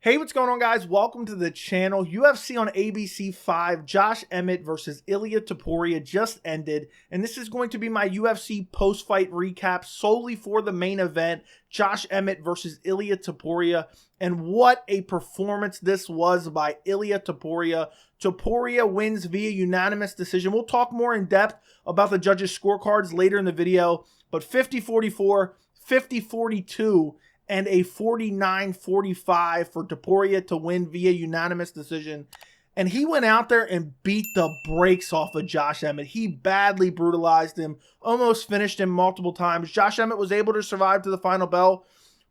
Hey, what's going on, guys? Welcome to the channel. UFC on ABC 5, Josh Emmett versus Ilia Topuria just ended, and this is going to be my UFC post-fight recap solely for the main event, Josh Emmett versus Ilia Topuria, and what a performance this was by Ilia Topuria. Topuria wins via unanimous decision. We'll talk more in depth about the judges' scorecards later in the video, but 50-44, 50-42, and a 49-45 for Topuria to win via unanimous decision. And he went out there and beat the brakes off of Josh Emmett. He badly brutalized him, almost finished him multiple times. Josh Emmett was able to survive to the final bell,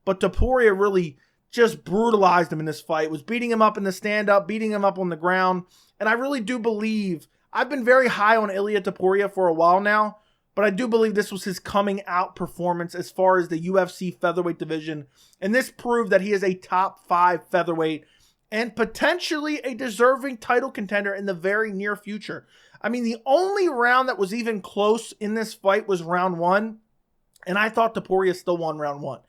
but Topuria really just brutalized him in this fight, was beating him up in the stand-up, beating him up on the ground. And I really do believe, I've been very high on Ilia Topuria for a while now, but I do believe this was his coming out performance as far as the UFC featherweight division. And this proved that he is a top 5 featherweight and potentially a deserving title contender in the very near future. I mean, the only round that was even close in this fight was round 1. And I thought Topuria still won round 1.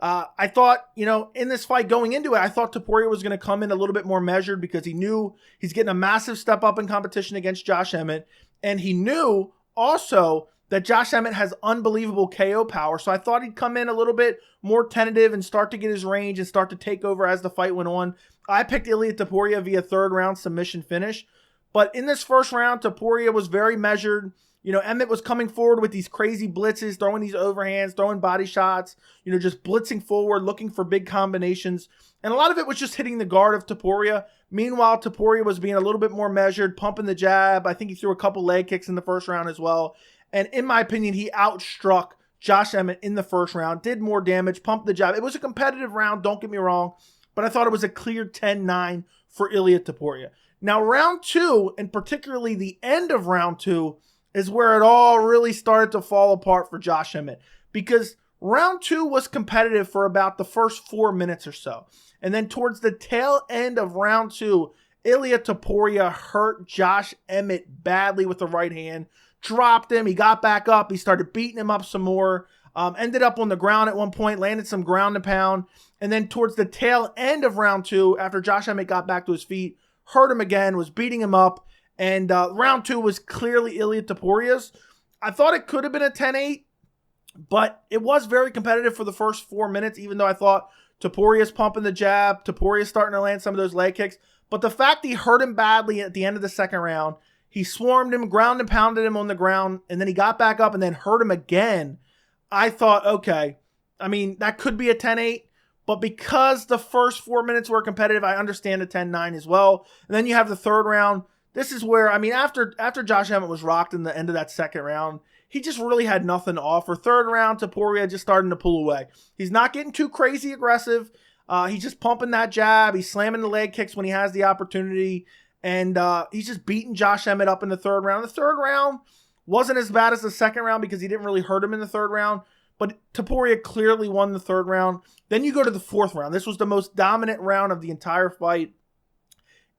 I thought, in this fight going into it, I thought Topuria was going to come in a little bit more measured because he knew he's getting a massive step up in competition against Josh Emmett. And he knew also that Josh Emmett has unbelievable KO power. So I thought he'd come in a little bit more tentative and start to get his range and start to take over as the fight went on. I picked Ilia Topuria via third round submission finish. But in this first round, Topuria was very measured. Emmett was coming forward with these crazy blitzes, throwing these overhands, throwing body shots, just blitzing forward, looking for big combinations. And a lot of it was just hitting the guard of Topuria. Meanwhile, Topuria was being a little bit more measured, pumping the jab. I think he threw a couple leg kicks in the first round as well. And in my opinion, he outstruck Josh Emmett in the first round, did more damage, pumped the jab. It was a competitive round, don't get me wrong, but I thought it was a clear 10-9 for Ilia Topuria. Now, round 2, and particularly the end of round 2, is where it all really started to fall apart for Josh Emmett, because round 2 was competitive for about the first 4 minutes or so. And then towards the tail end of round 2, Ilia Topuria hurt Josh Emmett badly with the right hand, dropped him, he got back up, he started beating him up some more, ended up on the ground at one point, landed some ground and pound, and then towards the tail end of round 2, after Josh Emmett got back to his feet, hurt him again, was beating him up, and round 2 was clearly Ilia Topuria's. I thought it could have been a 10-8, but it was very competitive for the first 4 minutes, even though I thought Topuria's pumping the jab, Topuria's starting to land some of those leg kicks, but the fact he hurt him badly at the end of the second round, he swarmed him, ground and pounded him on the ground, and then he got back up and then hurt him again. I thought, okay, I mean, that could be a 10-8, but because the first 4 minutes were competitive, I understand a 10-9 as well. And then you have the third round. This is where, I mean, after Josh Emmett was rocked in the end of that second round, he just really had nothing to offer. Third round, Topuria just starting to pull away. He's not getting too crazy aggressive. He's just pumping that jab. He's slamming the leg kicks when he has the opportunity. And he's just beating Josh Emmett up in the third round. The third round wasn't as bad as the second round because he didn't really hurt him in the third round. But Topuria clearly won the third round. Then you go to the fourth round. This was the most dominant round of the entire fight.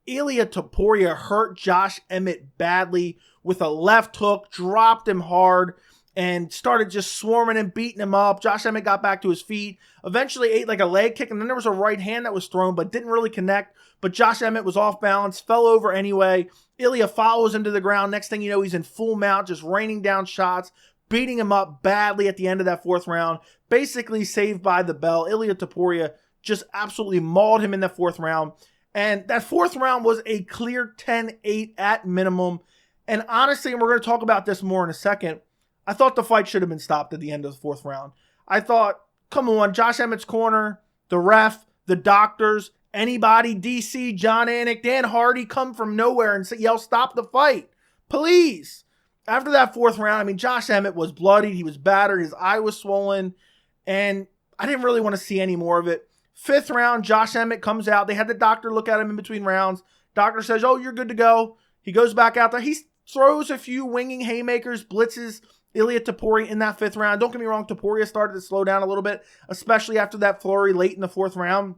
Ilia Topuria hurt Josh Emmett badly with a left hook, dropped him hard, and started just swarming him, beating him up. Josh Emmett got back to his feet, eventually ate like a leg kick, and then there was a right hand that was thrown, but didn't really connect. But Josh Emmett was off balance, fell over anyway. Ilia follows him to the ground. Next thing you know, he's in full mount, just raining down shots, beating him up badly at the end of that fourth round. Basically saved by the bell. Ilia Topuria just absolutely mauled him in the fourth round. And that fourth round was a clear 10-8 at minimum. And honestly, and we're going to talk about this more in a second, I thought the fight should have been stopped at the end of the fourth round. I thought, come on, Josh Emmett's corner, the ref, the doctors, anybody, DC, John Anik, Dan Hardy, come from nowhere and say, yell, stop the fight. Please. After that fourth round, I mean, Josh Emmett was bloodied. He was battered. His eye was swollen. And I didn't really want to see any more of it. Fifth round, Josh Emmett comes out. They had the doctor look at him in between rounds. Doctor says, oh, you're good to go. He goes back out there. He throws a few winging haymakers, blitzes Ilia Topuria in that fifth round. Don't get me wrong, Topuria started to slow down a little bit, especially after that flurry late in the fourth round.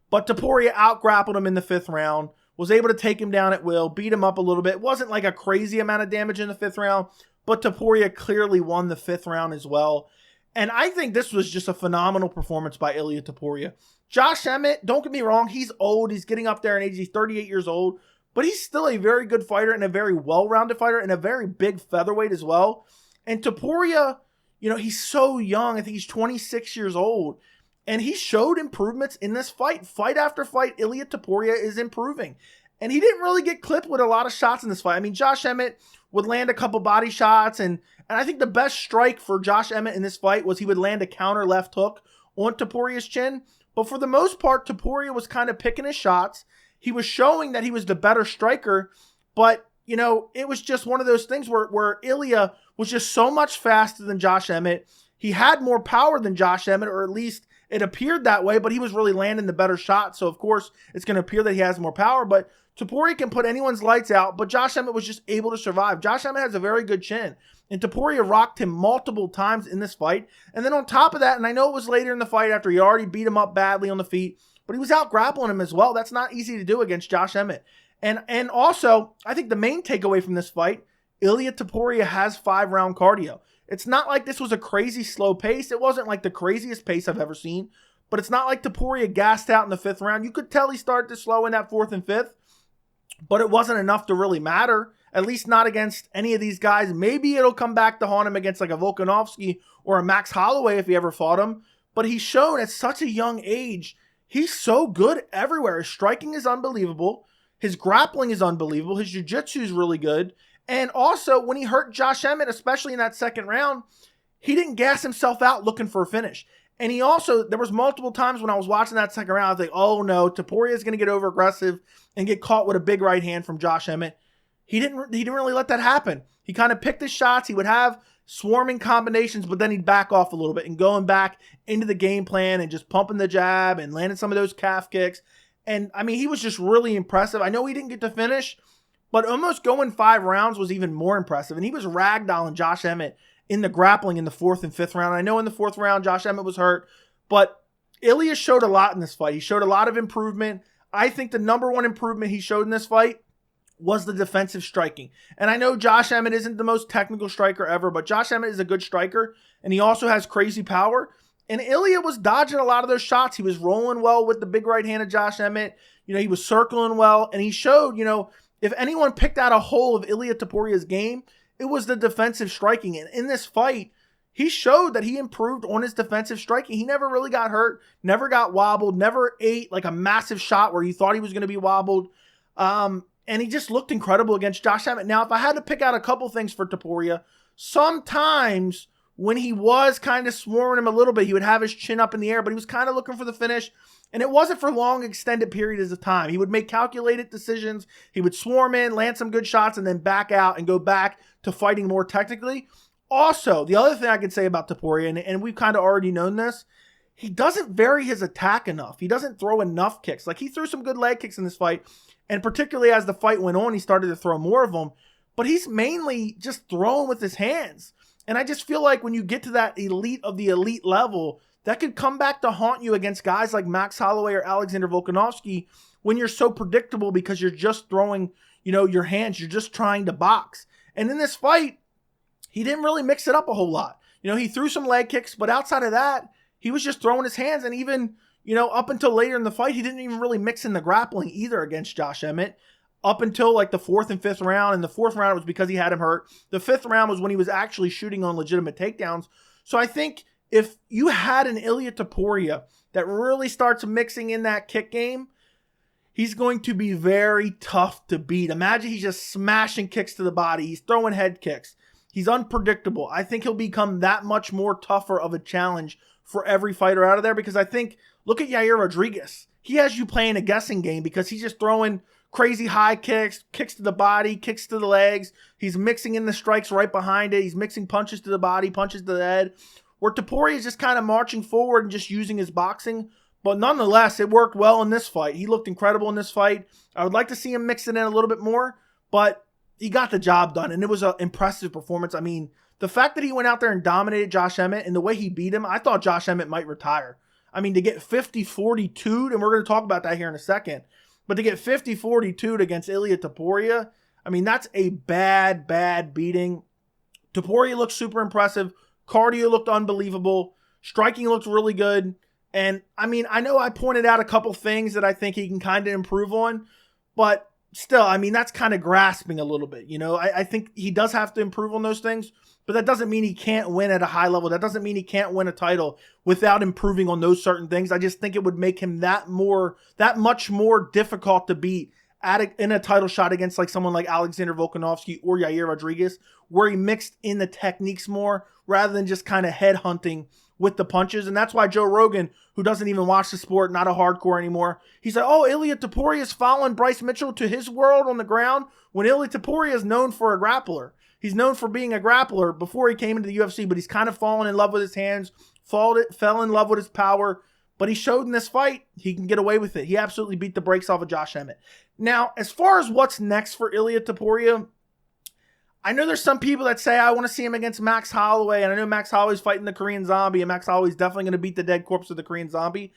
But Topuria out-grappled him in the fifth round, was able to take him down at will, beat him up a little bit. It wasn't like a crazy amount of damage in the fifth round, but Topuria clearly won the fifth round as well. And I think this was just a phenomenal performance by Ilia Topuria. Josh Emmett, don't get me wrong, he's old. He's getting up there in age. He's 38 years old. But he's still a very good fighter and a very well-rounded fighter and a very big featherweight as well. And Topuria, he's so young. I think he's 26 years old. And he showed improvements in this fight. Fight after fight, Ilia Topuria is improving. And he didn't really get clipped with a lot of shots in this fight. I mean, Josh Emmett would land a couple body shots. And I think the best strike for Josh Emmett in this fight was he would land a counter left hook on Topuria's chin. But for the most part, Topuria was kind of picking his shots. He was showing that he was the better striker. But, it was just one of those things where Ilia was just so much faster than Josh Emmett. He had more power than Josh Emmett, or at least it appeared that way, but he was really landing the better shot. So, of course, it's going to appear that he has more power. But Topuria can put anyone's lights out, but Josh Emmett was just able to survive. Josh Emmett has a very good chin, and Topuria rocked him multiple times in this fight. And then on top of that, and I know it was later in the fight after he already beat him up badly on the feet, but he was out grappling him as well. That's not easy to do against Josh Emmett. And also, I think the main takeaway from this fight, Ilia Topuria has 5-round cardio. It's not like this was a crazy slow pace. It wasn't like the craziest pace I've ever seen, but it's not like Topuria gassed out in the 5th round. You could tell he started to slow in that 4th and 5th, but it wasn't enough to really matter, at least not against any of these guys. Maybe it'll come back to haunt him against like a Volkanovski or a Max Holloway if he ever fought him, but he's shown at such a young age, he's so good everywhere. His striking is unbelievable. His grappling is unbelievable. His jiu-jitsu is really good. And also, when he hurt Josh Emmett, especially in that 2nd round, he didn't gas himself out looking for a finish. And he also, there was multiple times when I was watching that 2nd round, I was like, oh no, Topuria is going to get over aggressive and get caught with a big right hand from Josh Emmett. He didn't really let that happen. He kind of picked his shots. He would have swarming combinations, but then he'd back off a little bit and going back into the game plan and just pumping the jab and landing some of those calf kicks. And I mean, he was just really impressive. I know he didn't get to finish, but almost going 5 rounds was even more impressive. And he was ragdolling Josh Emmett in the grappling in the 4th and 5th round. I know in the 4th round, Josh Emmett was hurt, but Ilia showed a lot in this fight. He showed a lot of improvement. I think the number one improvement he showed in this fight was the defensive striking. And I know Josh Emmett isn't the most technical striker ever, but Josh Emmett is a good striker, and he also has crazy power. And Ilia was dodging a lot of those shots. He was rolling well with the big right hand of Josh Emmett. He was circling well, and he showed, if anyone picked out a hole of Ilia Topuria's game, it was the defensive striking. And in this fight, he showed that he improved on his defensive striking. He never really got hurt, never got wobbled, never ate like a massive shot where you thought he was going to be wobbled. And he just looked incredible against Josh Emmett. Now, if I had to pick out a couple things for Topuria, sometimes when he was kind of swarming him a little bit, he would have his chin up in the air, but he was kind of looking for the finish. And it wasn't for long, extended periods of time. He would make calculated decisions. He would swarm in, land some good shots, and then back out and go back to fighting more technically. Also, the other thing I could say about Topuria, and we've kind of already known this, he doesn't vary his attack enough. He doesn't throw enough kicks. Like, he threw some good leg kicks in this fight, and particularly as the fight went on, he started to throw more of them. But he's mainly just throwing with his hands. And I just feel like when you get to that elite of the elite level, that could come back to haunt you against guys like Max Holloway or Alexander Volkanovski when you're so predictable because you're just throwing, your hands. You're just trying to box. And in this fight, he didn't really mix it up a whole lot. He threw some leg kicks, but outside of that, he was just throwing his hands. And even, up until later in the fight, he didn't even really mix in the grappling either against Josh Emmett. Up until like the 4th and 5th round. And the 4th round was because he had him hurt. The 5th round was when he was actually shooting on legitimate takedowns. So I think if you had an Ilia Topuria that really starts mixing in that kick game, he's going to be very tough to beat. Imagine he's just smashing kicks to the body. He's throwing head kicks. He's unpredictable. I think he'll become that much more tougher of a challenge for every fighter out of there because I think, look at Yair Rodriguez. He has you playing a guessing game because he's just throwing crazy high kicks, kicks to the body, kicks to the legs. He's mixing in the strikes right behind it. He's mixing punches to the body, punches to the head. Where Topuria is just kind of marching forward and just using his boxing. But nonetheless, it worked well in this fight. He looked incredible in this fight. I would like to see him mix it in a little bit more, but he got the job done, and it was an impressive performance. I mean, the fact that he went out there and dominated Josh Emmett and the way he beat him, I thought Josh Emmett might retire. I mean, to get 50-42'd, and we're going to talk about that here in a second, but to get 50-42'd against Ilia Topuria, I mean, that's a bad, bad beating. Topuria looked super impressive. Cardio looked unbelievable. Striking looked really good. And I mean, I know I pointed out a couple things that I think he can kind of improve on, but still, I mean, that's kind of grasping a little bit. I think he does have to improve on those things, but that doesn't mean he can't win at a high level. That doesn't mean he can't win a title without improving on those certain things. I just think it would make him that much more difficult to beat in a title shot against like someone like Alexander Volkanovski or Yair Rodriguez, where he mixed in the techniques more rather than just kind of head hunting with the punches. And that's why Joe Rogan, who doesn't even watch the sport, not a hardcore anymore, he's like, oh, Ilia Topuria is following Bryce Mitchell to his world on the ground, when Ilia Topuria is known for a grappler. He's known for being a grappler before he came into the UFC, but he's kind of fallen in love with his hands, fell in love with his power, but he showed in this fight he can get away with it. He absolutely beat the brakes off of Josh Emmett. Now, as far as what's next for Ilia Topuria, I know there's some people that say I want to see him against Max Holloway, and I know Max Holloway's fighting the Korean Zombie, and Max Holloway's definitely going to beat the dead corpse of the Korean Zombie.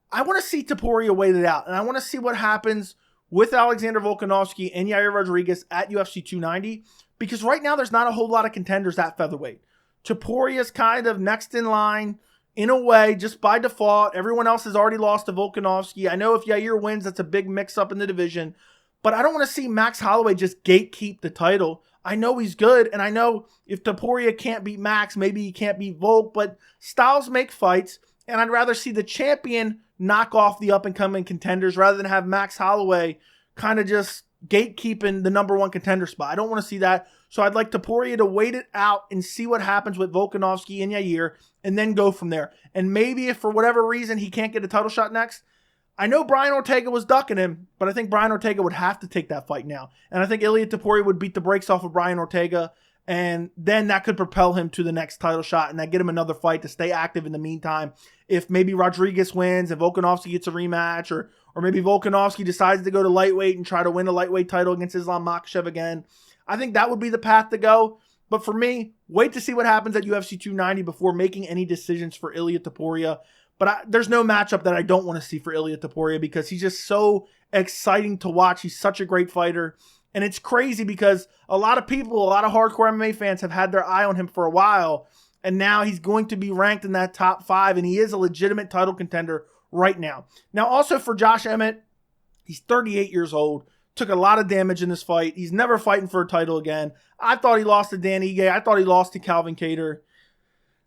I want to see Topuria wait it out, and I want to see what happens with Alexander Volkanovski and Yair Rodriguez at UFC 290, because right now there's not a whole lot of contenders at featherweight. Topuria's kind of next in line, in a way, just by default. Everyone else has already lost to Volkanovski. I know if Yair wins, that's a big mix-up in the division, but I don't want to see Max Holloway just gatekeep the title. I know he's good, and I know if Topuria can't beat Max, maybe he can't beat Volk, but styles make fights, and I'd rather see the champion knock off the up-and-coming contenders rather than have Max Holloway kind of just gatekeeping the number one contender spot. I don't want to see that, so I'd like Topuria to wait it out and see what happens with Volkanovski and Yair, and then go from there. And maybe if for whatever reason he can't get a title shot next, I know Brian Ortega was ducking him, but I think Brian Ortega would have to take that fight now. And I think Ilia Topuria would beat the brakes off of Brian Ortega, and then that could propel him to the next title shot and that get him another fight to stay active in the meantime. If maybe Rodriguez wins and Volkanovski gets a rematch, or maybe Volkanovski decides to go to lightweight and try to win a lightweight title against Islam Makhachev again, I think that would be the path to go. But for me, wait to see what happens at UFC 290 before making any decisions for Ilia Topuria. But there's no matchup that I don't want to see for Ilia Topuria because he's just so exciting to watch. He's such a great fighter. And it's crazy because a lot of people, a lot of hardcore MMA fans have had their eye on him for a while. And now he's going to be ranked in that top 5. And he is a legitimate title contender right now. Now also for Josh Emmett, he's 38 years old. Took a lot of damage in this fight. He's never fighting for a title again. I thought he lost to Dan Ige. I thought he lost to Calvin Kattar.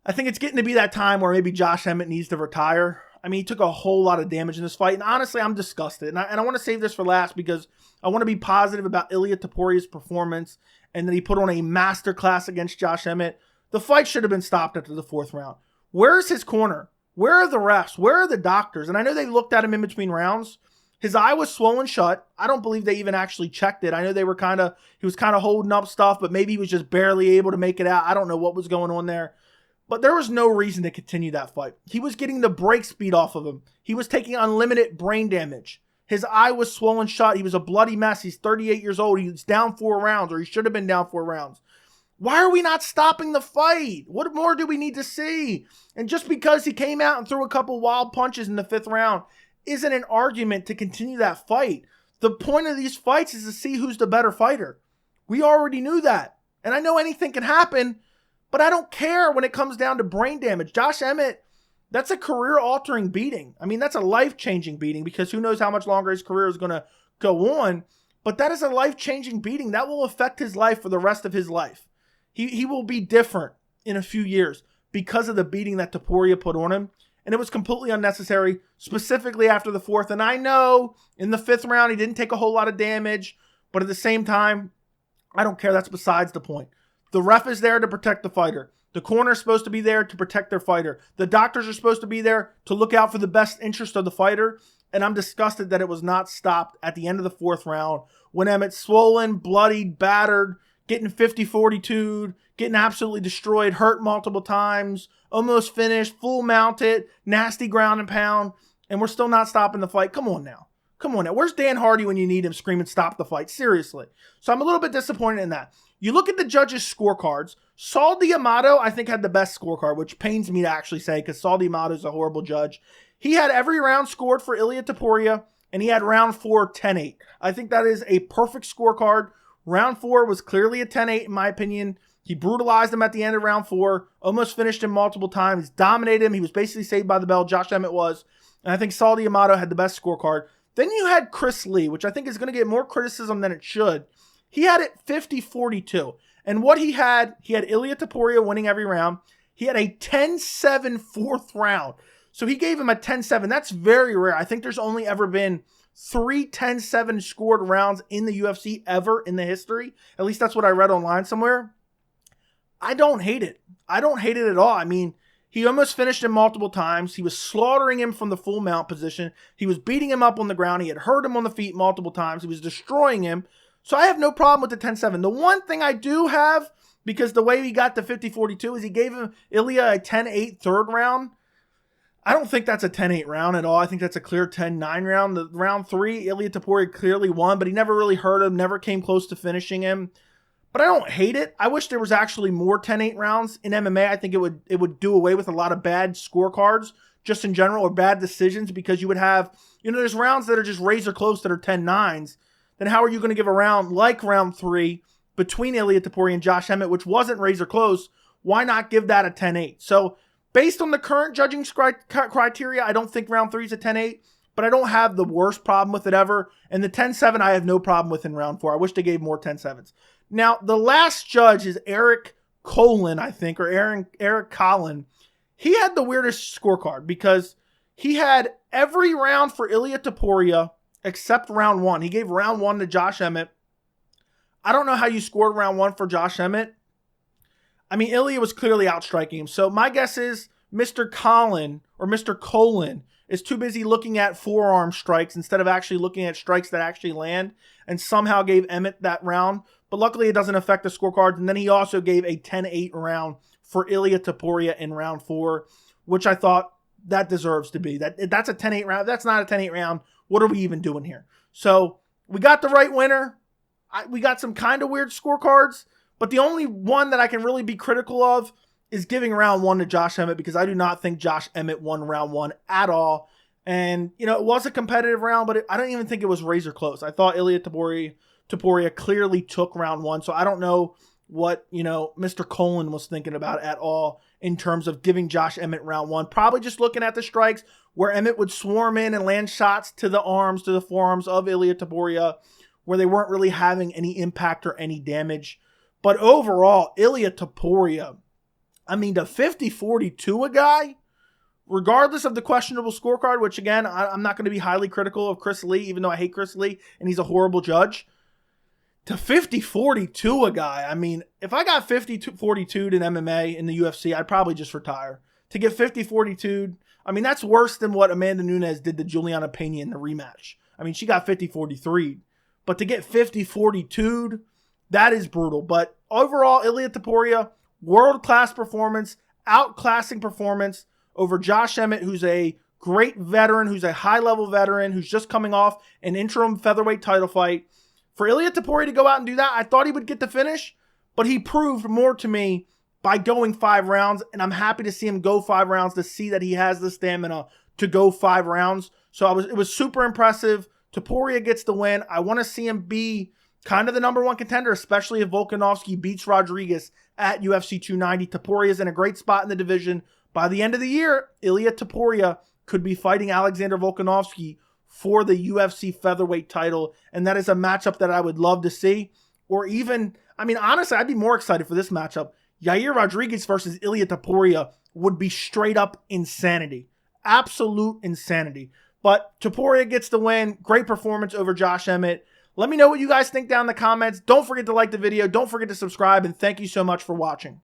I think it's getting to be that time where maybe Josh Emmett needs to retire. I mean, he took a whole lot of damage in this fight. And honestly, I'm disgusted. And I want to save this for last because I want to be positive about Ilia Topuria's performance and that he put on a masterclass against Josh Emmett. The fight should have been stopped after the 4th round. Where's his corner? Where are the refs? Where are the doctors? And I know they looked at him in between rounds. His eye was swollen shut. I don't believe they even actually checked it. I know he was kind of holding up stuff, but maybe he was just barely able to make it out. I don't know what was going on there. But there was no reason to continue that fight. He was getting the break speed off of him. He was taking unlimited brain damage. His eye was swollen shut. He was a bloody mess. He's 38 years old. He's down 4 rounds, or he should have been down 4 rounds. Why are we not stopping the fight? What more do we need to see? And just because he came out and threw a couple wild punches in the 5th round isn't an argument to continue that fight. The point of these fights is to see who's the better fighter. We already knew that. And I know anything can happen, but I don't care when it comes down to brain damage. Josh Emmett, that's a career-altering beating. I mean, that's a life-changing beating because who knows how much longer his career is going to go on. But that is a life-changing beating. That will affect his life for the rest of his life. He will be different in a few years because of the beating that Topuria put on him. And it was completely unnecessary, specifically after the 4th. And I know in the 5th round, he didn't take a whole lot of damage. But at the same time, I don't care. That's besides the point. The ref is there to protect the fighter. The corner is supposed to be there to protect their fighter. The doctors are supposed to be there to look out for the best interest of the fighter. And I'm disgusted that it was not stopped at the end of the 4th round when Emmett's swollen, bloodied, battered, getting 50-42'd, getting absolutely destroyed, hurt multiple times, almost finished, full mounted, nasty ground and pound, and we're still not stopping the fight. Come on now. Come on now. Where's Dan Hardy when you need him screaming, stop the fight? Seriously. So I'm a little bit disappointed in that. You look at the judges' scorecards. Saul D'Amato, I think, had the best scorecard, which pains me to actually say because Saul D'Amato is a horrible judge. He had every round scored for Ilia Topuria, and he had round 4 10-8. I think that is a perfect scorecard. Round 4 was clearly a 10-8 in my opinion. He brutalized him at the end of round 4, almost finished him multiple times, dominated him. He was basically saved by the bell. Josh Emmett was. And I think Saul D'Amato had the best scorecard. Then you had Chris Lee, which I think is going to get more criticism than it should. He had it 50-42. And what he had Ilia Topuria winning every round. He had a 10-7 fourth round. So he gave him a 10-7. That's very rare. I think there's only ever been 3 10-7 scored rounds in the UFC ever in the history. At least that's what I read online somewhere. I don't hate it. I don't hate it at all. I mean, he almost finished him multiple times. He was slaughtering him from the full mount position. He was beating him up on the ground. He had hurt him on the feet multiple times. He was destroying him. So I have no problem with the 10-7. The one thing I do have, because the way he got to 50-42 is he gave him Ilia a 10-8 third round. I don't think that's a 10-8 round at all. I think that's a clear 10-9 round. The round 3, Ilia Topuria clearly won, but he never really hurt him, never came close to finishing him. But I don't hate it. I wish there was actually more 10-8 rounds in MMA. I think it would do away with a lot of bad scorecards just in general, or bad decisions, because you would have, there's rounds that are just razor close that are 10-9s. Then how are you going to give a round like round 3 between Ilia Topuria and Josh Emmett, which wasn't razor close? Why not give that a 10-8? So based on the current judging criteria, I don't think round 3 is a 10-8, but I don't have the worst problem with it ever. And the 10-7 I have no problem with in round 4. I wish they gave more 10-7s. Now, the last judge is Eric Collin, I think, or Eric Collin. He had the weirdest scorecard because he had every round for Ilia Topuria except round 1. He gave round 1 to Josh Emmett. I don't know how you scored round 1 for Josh Emmett. I mean, Ilia was clearly outstriking him. So my guess is Mr. Collin is too busy looking at forearm strikes instead of actually looking at strikes that actually land, and somehow gave Emmett that round. But luckily it doesn't affect the scorecards. And then he also gave a 10-8 round for Ilia Topuria in round 4, which I thought that deserves to be. That's a 10-8 round. That's not a 10-8 round. What are we even doing here? So we got the right winner. We got some kind of weird scorecards, but the only one that I can really be critical of is giving round 1 to Josh Emmett, because I do not think Josh Emmett won round 1 at all. And, it was a competitive round, but I don't even think it was razor close. I thought Ilia Topuria clearly took round 1, so I don't know what, Mr. Collin was thinking about at all in terms of giving Josh Emmett round 1. Probably just looking at the strikes where Emmett would swarm in and land shots to the arms, to the forearms of Ilia Topuria, where they weren't really having any impact or any damage. But overall, Ilia Topuria, I mean, to 50-42 a guy, regardless of the questionable scorecard, which again, I'm not going to be highly critical of Chris Lee, even though I hate Chris Lee and he's a horrible judge. To 50-42 a guy, I mean, if I got 50-42 in MMA in the UFC, I'd probably just retire. To get 50-42, I mean, that's worse than what Amanda Nunes did to Juliana Pena in the rematch. I mean, she got 50-43. But to get 50-42, that is brutal. But overall, Ilia Topuria, world-class performance, outclassing performance over Josh Emmett, who's a great veteran, who's a high-level veteran, who's just coming off an interim featherweight title fight. For Ilia Topuria to go out and do that, I thought he would get the finish, but he proved more to me by going 5 rounds, and I'm happy to see him go 5 rounds, to see that he has the stamina to go 5 rounds. So it was super impressive. Topuria gets the win. I want to see him be kind of the number 1 contender, especially if Volkanovski beats Rodriguez at UFC 290. Topuria is in a great spot in the division. By the end of the year, Ilia Topuria could be fighting Alexander Volkanovski for the UFC featherweight title, and that is a matchup that I would love to see. Or even, I mean, honestly, I'd be more excited for this matchup. Yair Rodriguez versus Ilia Topuria would be straight up insanity. Absolute insanity. But Topuria gets the win. Great performance over Josh Emmett. Let me know what you guys think down in the comments. Don't forget to like the video. Don't forget to subscribe, and thank you so much for watching.